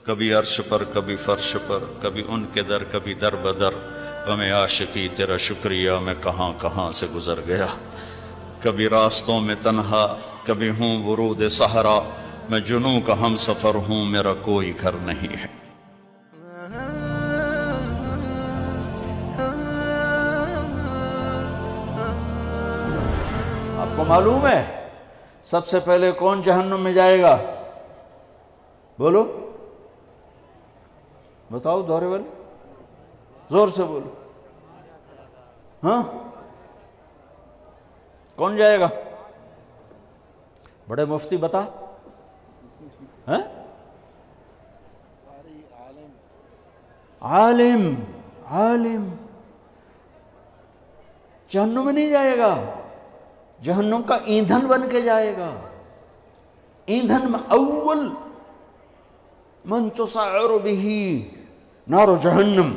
کبھی عرش پر کبھی فرش پر، کبھی ان کے در کبھی در بدر، غم عاشقی تیرا شکریہ میں کہاں کہاں سے گزر گیا، کبھی راستوں میں تنہا کبھی ہوں ورود صحرا، میں جنوں کا ہم سفر ہوں میرا کوئی گھر نہیں ہے۔ آپ کو معلوم ہے سب سے پہلے کون جہنم میں جائے گا؟ بولو، بتاؤ دورے والے، زور سے بولو۔ ہاں کون جائے گا؟ بڑے مفتی بتا۔ ہاں عالم، عالم جہنم میں نہیں جائے گا، جہنم کا ایندھن بن کے جائے گا۔ ایندھن میں اول من تسعر به نار جہنم،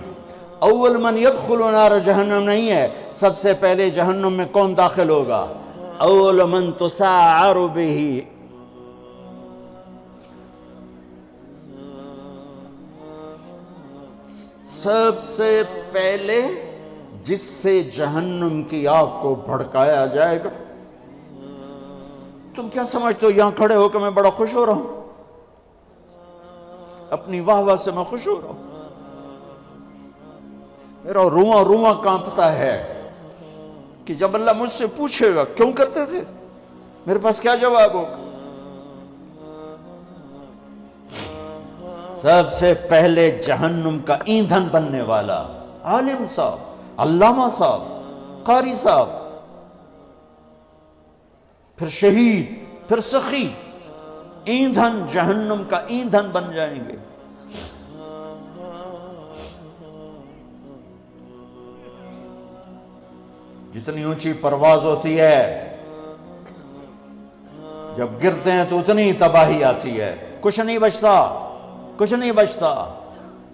اول من يدخل نار جہنم نہیں ہے، سب سے پہلے جہنم میں کون داخل ہوگا؟ اول من تسعر به، سب سے پہلے جس سے جہنم کی آگ کو بھڑکایا جائے گا۔ تم کیا سمجھتے ہو یہاں کھڑے ہو کہ میں بڑا خوش ہو رہا ہوں؟ اپنی واہ واہ سے میں خوش ہو رہا ہوں، میرا رواں رواں کانپتا ہے کہ جب اللہ مجھ سے پوچھے گا کیوں کرتے تھے، میرے پاس کیا جواب ہوگا۔ سب سے پہلے جہنم کا ایندھن بننے والا عالم صاحب، علامہ صاحب، قاری صاحب، پھر شہید، پھر سخی، ایندھن جہنم کا ایندھن بن جائیں گے۔ جتنی اونچی پرواز ہوتی ہے جب گرتے ہیں تو اتنی تباہی آتی ہے، کچھ نہیں بچتا، کچھ نہیں بچتا،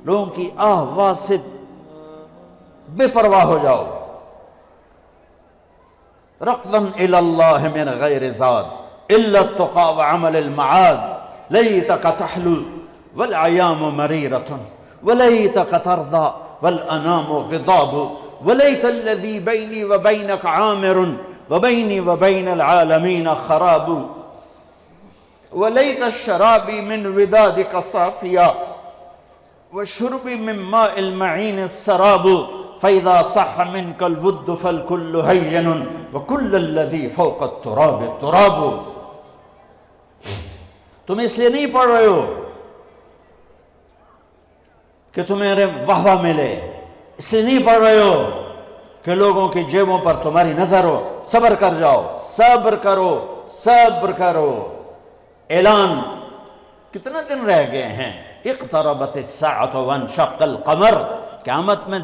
لوگوں کی آواز سے بے پرواہ ہو جاؤ۔ رقداً الی اللہ من غیر زاد الا التقى وعمل المعاد، لیتک تحلو والایام مریرۃ ولیتک ترضى والانام غضاب، ولیت الذی بینی وبینک عامر وبینی وبین العالمین خراب، ولیت الشرابی من ودادک صافیا وشربی من ماء المعین السراب، فإذا صح منك الود فالكل هين وكل الذي فوق التراب التراب۔ تم اس لیے نہیں پڑھ رہے ہو کہ تمہیں واہ واہ ملے، اس لیے نہیں پڑھ رہے ہو کہ لوگوں کی جیبوں پر تمہاری نظر ہو۔ صبر کر جاؤ، صبر کرو، صبر کرو۔ اعلان کتنے دن رہ گئے ہیں؟ اقتربت الساعة وانشق القمر، قیامت میں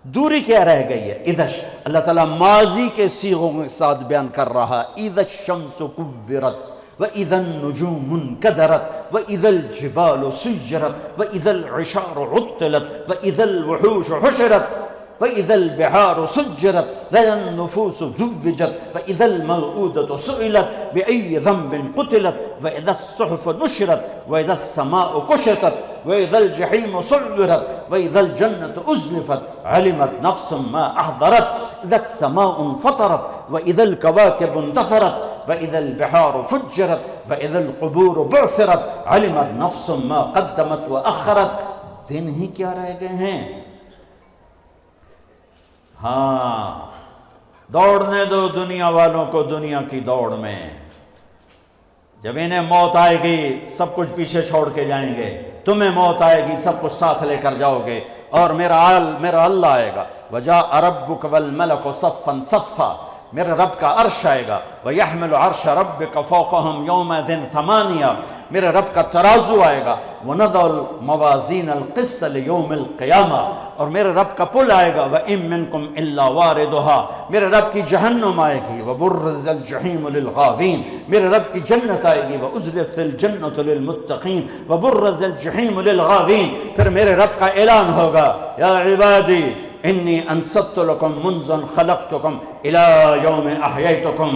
دوری کیا رہ گئی ہے؟ اذا، اللہ تعالیٰ ماضی کے صیغوں کے ساتھ بیان کر رہا، اذا الشمس کورت وَإِذَا النُّجُومُ انْكَدَرَتْ وَإِذَا الْجِبَالُ سُيِّرَتْ وَإِذَا الْعِشَارُ عُطِّلَتْ وَإِذَا الْوُحُوشُ حُشِرَتْ وَإِذَا الْبِحَارُ سُجِّرَتْ وَإِذَا النُّفُوسُ زُوِّجَتْ وَإِذَا الْمَوْءُودَةُ سُئِلَتْ بِأَيِّ ذَنبٍ قُتِلَتْ وَإِذَا الصُّحُفُ نُشِرَتْ وَإِذَا السَّمَاءُ كُشِطَتْ وَإِذَا الْجَحِيمُ سُعِّرَتْ وَإِذَا الْجَنَّةُ أُزْلِفَتْ عَلِمَتْ نَفْسٌ مَا أَحْضَرَتْ إِذَا السَّمَاءُ انفطرت وَإِذَا الْكَوَاكِبُ انتثرت وَإِذَا الْبِحَارُ فُجِّرَتْ وَإِذَا الْقُبُورُ بُعْثِرَتْ عَلِمَتْ نَفْسٌ مَا قَدَّمَتْ وَأَخَّرَتْ۔ دن ہی کیا رہ گئے ہیں؟ ہاں، دوڑنے دو دنیا والوں کو دنیا کی دوڑ میں، جب انہیں موت آئے گی سب کچھ پیچھے چھوڑ کے جائیں گے، تمہیں موت آئے گی سب کچھ ساتھ لے کر جاؤ گے، اور میرا اللہ آئے گا، وَجَاءَ رَبُّكَ وَالْمَلَكُ صَفًّا صَفًّا، میرے رب کا عرش آئے گا، وَيَحْمِلُ عَرْشَ رَبِّكَ فَوْقَهُمْ يَوْمَئِذٍ ثَمَانِيَةٌ، میرے رب کا ترازو آئے گا، وَنَضَعُ الْمَوَازِينَ الْقِسْطَ لِيَوْمِ الْقِيَامَةِ، اور میرے رب کا پل آئے گا، وَإِن مِّنكُمْ إِلَّا وَارِدُهَا، میرے رب کی جہنم آئے گی، وَبُرِّزَ الْجَحِيمُ لِلْغَاوِينَ، میرے رب کی جنت آئے گی، وَأُزْلِفَتِ الْجَنَّةُ لِلْمُتَّقِينَ وَبُرِّزَ الْجَحِيمُ لِلْغَاوِينَ، پھر میرے رب کا اعلان ہوگا، یا عبادی انی انصبت لکم منذ خلقتکم الی یوم احییتکم،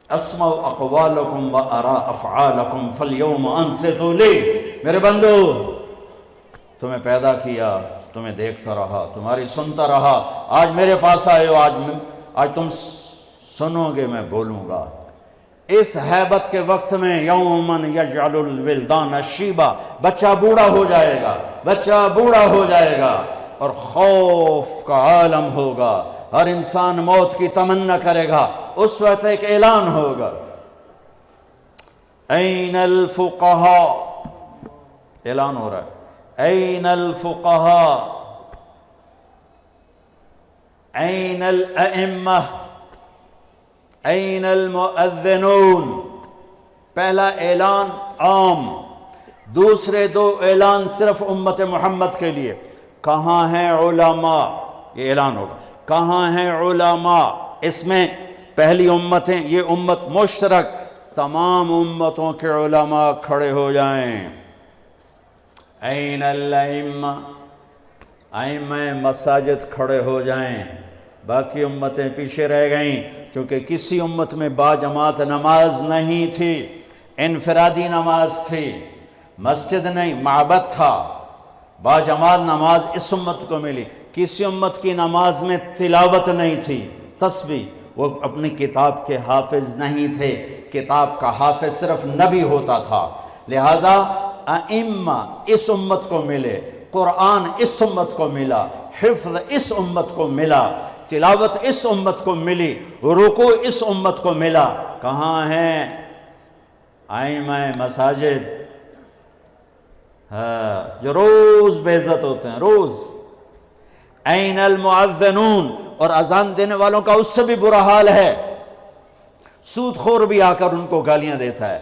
اسمع اقوالکم و ارا افعالکم فالیوم انصتوا لی۔ میرے بندو، تمہیں پیدا کیا، تمہیں دیکھتا رہا، تمہاری سنتا رہا، آج میرے پاس آئے ہو، آج تم سنو گے، میں بولوں گا۔ اس حیبت کے وقت میں یومن یجعل الولدان شیبا، بچہ بوڑھا ہو جائے گا، بچہ بوڑھا ہو جائے گا، اور خوف کا عالم ہوگا، ہر انسان موت کی تمنا کرے گا۔ اس وقت ایک اعلان ہوگا، این الفقہاء، اعلان ہو رہا ہے، این الفقہاء، این الائمہ، این المؤذنون۔ پہلا اعلان عام، دوسرے دو اعلان صرف امت محمد کے لیے۔ کہاں ہیں علماء؟ یہ اعلان ہوگا، کہاں ہیں علماء؟ اس میں پہلی امتیں، یہ امت مشترک، تمام امتوں کے علماء کھڑے ہو جائیں۔ این الائمہ، ائمہ مساجد کھڑے ہو جائیں۔ باقی امتیں پیچھے رہ گئیں، چونکہ کسی امت میں باجماعت نماز نہیں تھی، انفرادی نماز تھی، مسجد نہیں، معبد تھا۔ باجماعت نماز اس امت کو ملی۔ کسی امت کی نماز میں تلاوت نہیں تھی، تسبیح، وہ اپنی کتاب کے حافظ نہیں تھے، کتاب کا حافظ صرف نبی ہوتا تھا۔ لہٰذا ائمہ اس امت کو ملے، قرآن اس امت کو ملا، حفظ اس امت کو ملا، تلاوت اس امت کو ملی، رکوع اس امت کو ملا۔ کہاں ہیں ائمہ مساجد؟ جو روز بے عزت ہوتے ہیں، روز۔ این المؤذنون، اور اذان دینے والوں کا اس سے بھی برا حال ہے، سود خور بھی آ کر ان کو گالیاں دیتا ہے۔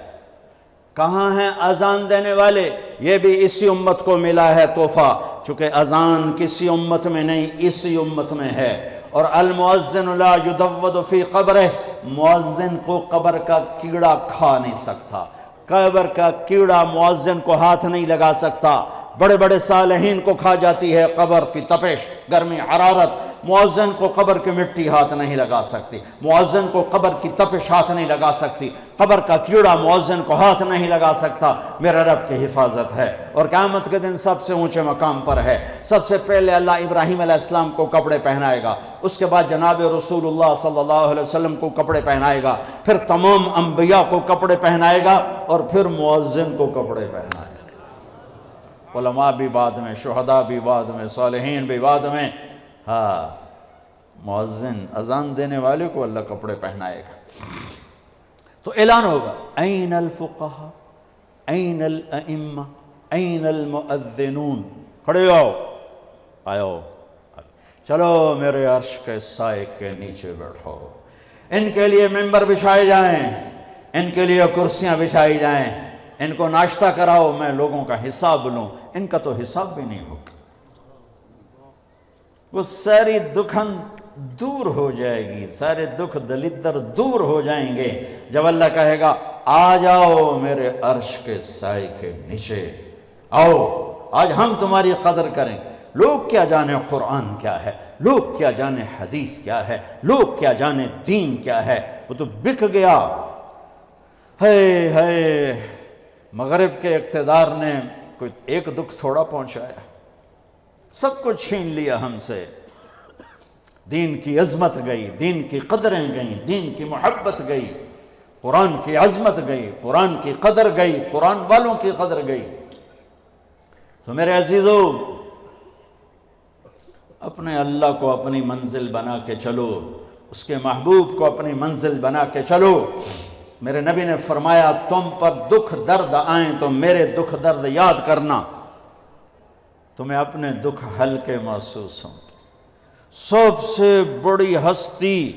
کہاں ہیں اذان دینے والے؟ یہ بھی اسی امت کو ملا ہے تحفہ، چونکہ اذان کسی امت میں نہیں، اسی امت میں ہے۔ اور المؤذن لا یدود فی قبرہ، مؤذن کو قبر کا کیڑا کھا نہیں سکتا، قبر کا کیڑا مؤذن کو ہاتھ نہیں لگا سکتا۔ بڑے بڑے صالحین کو کھا جاتی ہے قبر کی تپش، گرمی، حرارت، مؤذن کو قبر کی مٹی ہاتھ نہیں لگا سکتی، مؤذن کو قبر کی تپش ہاتھ نہیں لگا سکتی، قبر کا کیڑا مؤذن کو ہاتھ نہیں لگا سکتا۔ میرے رب کی حفاظت ہے، اور قیامت کے دن سب سے اونچے مقام پر ہے۔ سب سے پہلے اللہ ابراہیم علیہ السلام کو کپڑے پہنائے گا، اس کے بعد جناب رسول اللہ صلی اللہ علیہ وسلم کو کپڑے پہنائے گا، پھر تمام انبیاء کو کپڑے پہنائے گا، اور پھر مؤذن کو کپڑے پہنائے گا۔ علماء بھی بعد میں، شہداء بھی بعد میں، صالحین بھی بعد میں۔ ہاں، مؤذن اذان دینے والے کو اللہ کپڑے پہنائے گا۔ تو اعلان ہوگا، این الفقہاء، این الائمہ، این المؤذنون، کھڑے ہو، آؤ، چلو میرے عرش کے سائے کے نیچے بیٹھو۔ ان کے لیے ممبر بچھائے جائیں، ان کے لیے کرسیاں بچھائی جائیں، ان کو ناشتہ کراؤ، میں لوگوں کا حساب لوں۔ ان کا تو حساب بھی نہیں ہوگا، وہ ساری دکھن دور ہو جائے گی، سارے دکھ دلدر دور ہو جائیں گے جب اللہ کہے گا آ جاؤ میرے عرش کے سائے کے نیچے، آؤ آج ہم تمہاری قدر کریں۔ لوگ کیا جانے قرآن کیا ہے، لوگ کیا جانے حدیث کیا ہے، لوگ کیا جانے دین کیا ہے، وہ تو بک گیا۔ ہے مغرب کے اقتدار نے کوئی ایک دکھ تھوڑا پہنچایا، سب کچھ چھین لیا ہم سے۔ دین کی عظمت گئی، دین کی قدریں گئیں، دین کی محبت گئی، قرآن کی عظمت گئی، قرآن کی قدر گئی، قرآن والوں کی قدر گئی۔ تو میرے عزیزو، اپنے اللہ کو اپنی منزل بنا کے چلو، اس کے محبوب کو اپنی منزل بنا کے چلو۔ میرے نبی نے فرمایا تم پر دکھ درد آئیں تو میرے دکھ درد یاد کرنا، تمہیں اپنے دکھ ہلکے محسوس ہوں۔ سب سے بڑی ہستی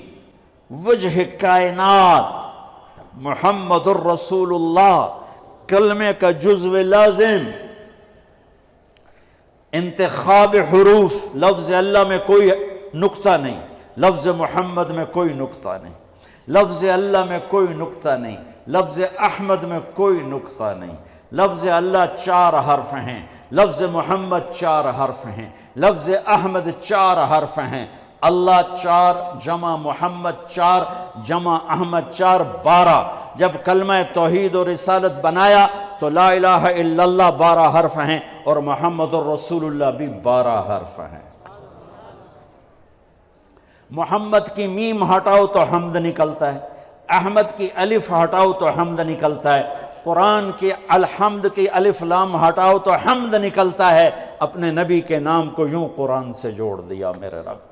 وجہ کائنات محمد الرسول اللہ، کلمے کا جزو لازم، انتخاب حروف، لفظ اللہ میں کوئی نقطہ نہیں، لفظ محمد میں کوئی نقطہ نہیں، لفظ اللہ میں کوئی نقطہ نہیں، لفظ احمد میں کوئی نقطہ نہیں، لفظ اللہ 4 حرف ہیں، لفظ محمد 4 حرف ہیں، لفظ احمد 4 حرف ہیں، اللہ 4 جمع محمد 4 جمع احمد 4 12۔ جب کلمہ توحید و رسالت بنایا تو لا الہ الا اللہ 12 حرف ہیں اور محمد الرسول اللہ بھی 12 حرف ہیں۔ محمد کی میم ہٹاؤ تو حمد نکلتا ہے، احمد کی الف ہٹاؤ تو حمد نکلتا ہے، قرآن کی الحمد کی الف لام ہٹاؤ تو حمد نکلتا ہے۔ اپنے نبی کے نام کو یوں قرآن سے جوڑ دیا میرے رب۔